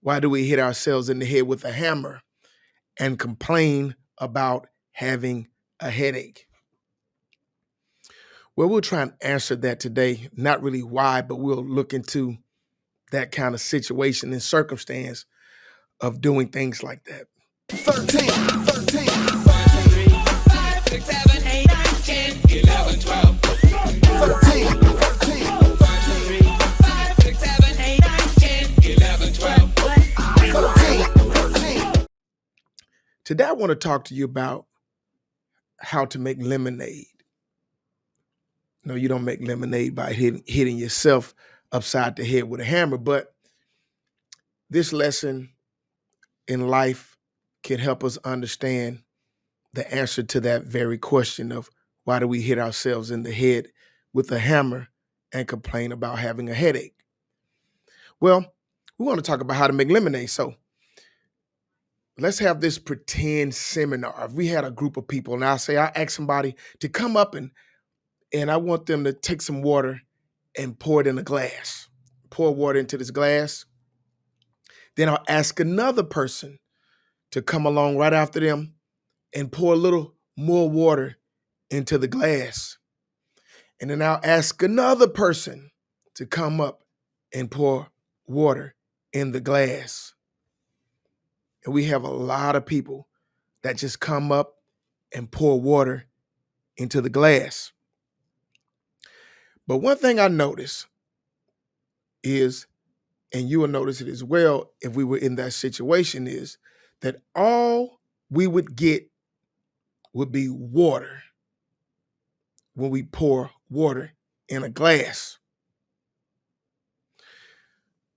Why do we hit ourselves in the head with a hammer and complain about having a headache? Well, we'll try and answer that today. Not really why, but we'll look into that kind of situation and circumstance of doing things like that. 13, 13, 13. Today, I want to talk to you about how to make lemonade. No, you don't make lemonade by hitting yourself upside the head with a hammer, but this lesson in life can help us understand the answer to that very question of why do we hit ourselves in the head with a hammer and complain about having a headache? Well, we want to talk about how to make lemonade. So let's have this pretend seminar. If we had a group of people, and I ask somebody to come up and I want them to take some water and pour it in a glass. Pour water into this glass. Then I'll ask another person to come along right after them and pour a little more water into the glass. And then I'll ask another person to come up and pour water in the glass. And we have a lot of people that just come up and pour water into the glass. But one thing I notice is, and you will notice it as well if we were in that situation, is that all we would get would be water when we pour water in a glass.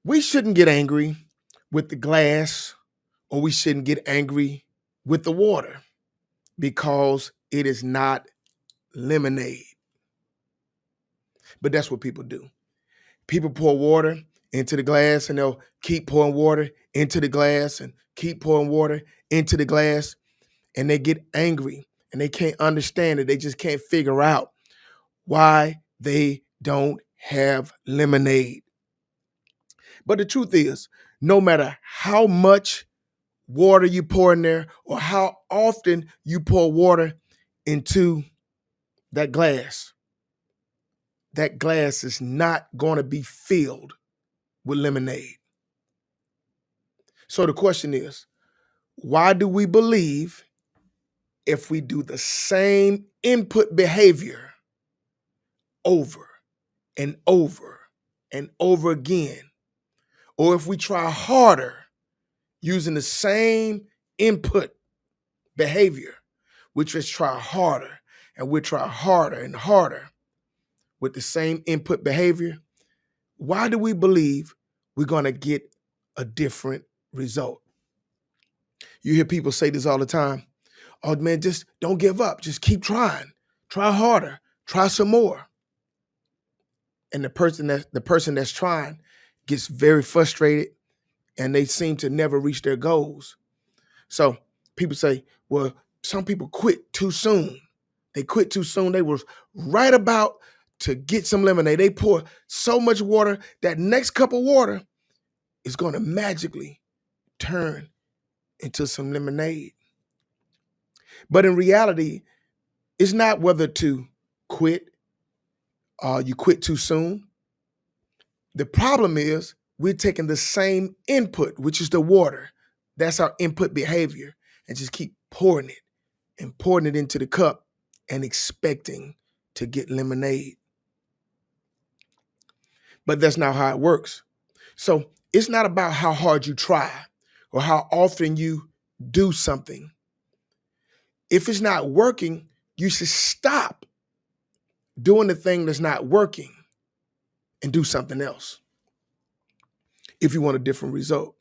We shouldn't get angry with the glass, or we shouldn't get angry with the water, because it is not lemonade. But that's what people do. People pour water into the glass and they'll keep pouring water into the glass and keep pouring water into the glass, and they get angry and they can't understand it. They just can't figure out why they don't have lemonade. But the truth is, no matter how much water you pour in there or how often you pour water into that glass is not going to be filled with lemonade. So the question is, why do we believe if we do the same input behavior over and over and over again, or if we try harder using the same input behavior, we just try harder and we try harder and harder with the same input behavior, why do we believe we're going to get a different result? You hear people say this all the time. Oh man, just don't give up. Just keep trying. Try harder. Try some more. And the person that's trying gets very frustrated and they seem to never reach their goals. So people say, well, some people quit too soon. They quit too soon. They were right about to get some lemonade. They pour so much water, that next cup of water is going to magically turn into some lemonade. But in reality, it's not whether to quit or you quit too soon. The problem is we're taking the same input, which is the water. That's our input behavior, and just keep pouring it and pouring it into the cup and expecting to get lemonade. But that's not how it works. So it's not about how hard you try or how often you do something. If it's not working, you should stop doing the thing that's not working and do something else if you want a different result.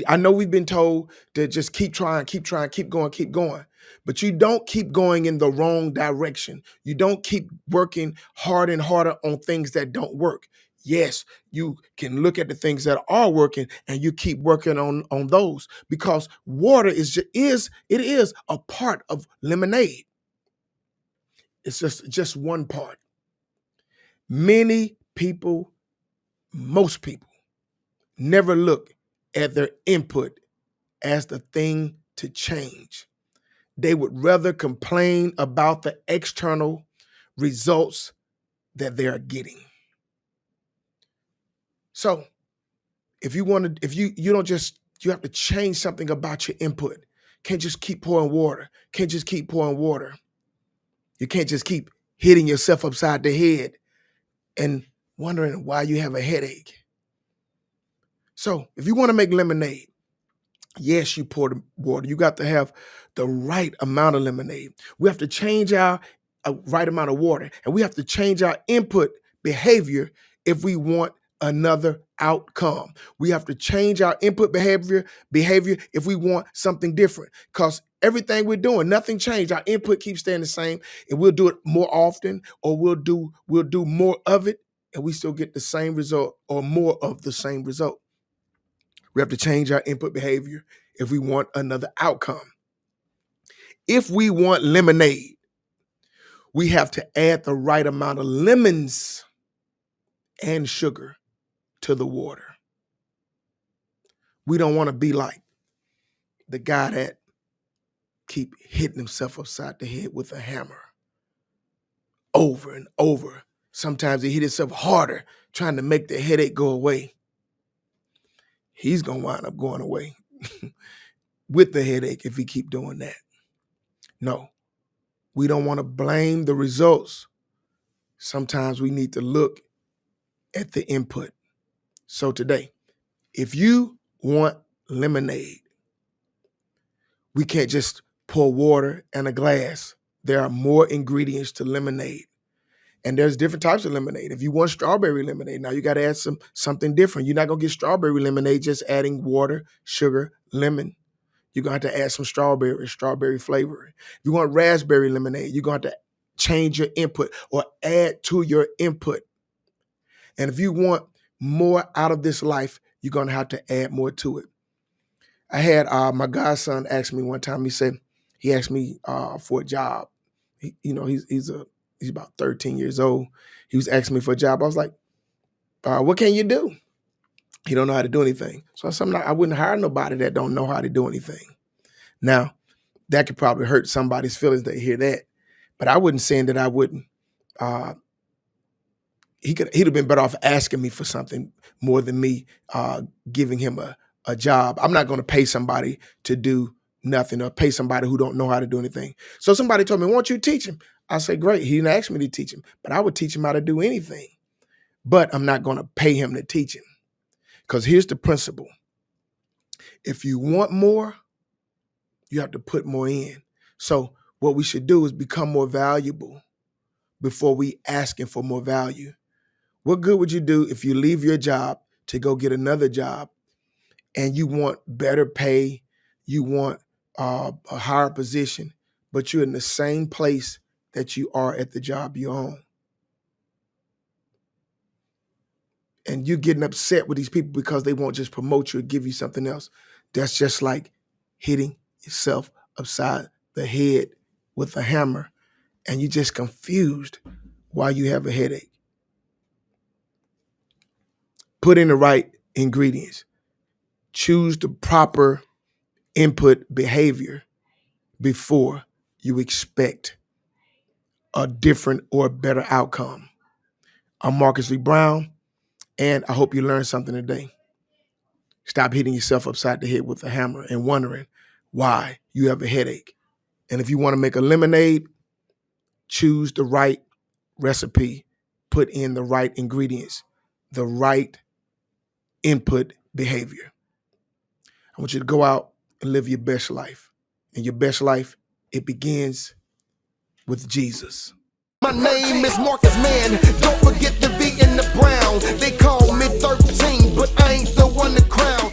I know we've been told to just keep trying, keep going. But you don't keep going in the wrong direction. You don't keep working hard and harder on things that don't work. Yes, you can look at the things that are working and you keep working on those, because water is a part of lemonade. It's just one part. Most people never look at their input as the thing to change. They would rather complain about the external results that they are getting. So if you want to, if you don't just, you have to change something about your input. Can't just keep pouring water. Can't just keep pouring water. You can't just keep hitting yourself upside the head and wondering why you have a headache. So if you want to make lemonade, yes, you pour the water. You got to have the right amount of lemonade. We have to change our right amount of water, and we have to change our input behavior if we want another outcome. We have to change our input behavior if we want something different, because everything we're doing, nothing changed. Our input keeps staying the same, and we'll do it more often, or we'll do more of it, and we still get the same result or more of the same result. We have to change our input behavior if we want another outcome. If we want lemonade, we have to add the right amount of lemons and sugar to the water. We don't want to be like the guy that keep hitting himself upside the head with a hammer over and over. Sometimes he hit himself harder trying to make the headache go away. He's going to wind up going away with the headache if he keep doing that. No, we don't want to blame the results. Sometimes we need to look at the input. So today, if you want lemonade, we can't just pour water in a glass. There are more ingredients to lemonade. And there's different types of lemonade. If you want strawberry lemonade, now you got to add something different. You're not going to get strawberry lemonade just adding water, sugar, lemon. You're going to have to add some strawberry flavor. If you want raspberry lemonade, you're going to have to change your input or add to your input. And if you want more out of this life, you're going to have to add more to it. I had my godson ask me one time, he asked me for a job. He's about 13 years old. He was asking me for a job. I was like, what can you do? He don't know how to do anything. So I wouldn't hire nobody that don't know how to do anything. Now, that could probably hurt somebody's feelings to hear that. But I wasn't saying that I wouldn't. He'd have been better off asking me for something more than me giving him a job. I'm not going to pay somebody to do nothing or pay somebody who don't know how to do anything. So somebody told me, why don't you teach him? I say, great. He didn't ask me to teach him, but I would teach him how to do anything. But I'm not going to pay him to teach him, because here's the principle. If you want more, you have to put more in. So what we should do is become more valuable before we asking for more value. What good would you do if you leave your job to go get another job and you want better pay, you want a higher position, but you're in the same place that you are at the job you're on? And you're getting upset with these people because they won't just promote you or give you something else. That's just like hitting yourself upside the head with a hammer, and you're just confused why you have a headache. Put in the right ingredients. Choose the proper input behavior before you expect a different or better outcome. I'm Marcus Lee Brown, and I hope you learned something today. Stop hitting yourself upside the head with a hammer and wondering why you have a headache. And if you want to make a lemonade, choose the right recipe, put in the right ingredients, the right input behavior. I want you to go out and live your best life. And your best life, it begins with Jesus. My name is Marcus, man. Don't forget the V in the brown. They call me 13, but I ain't the one to crown.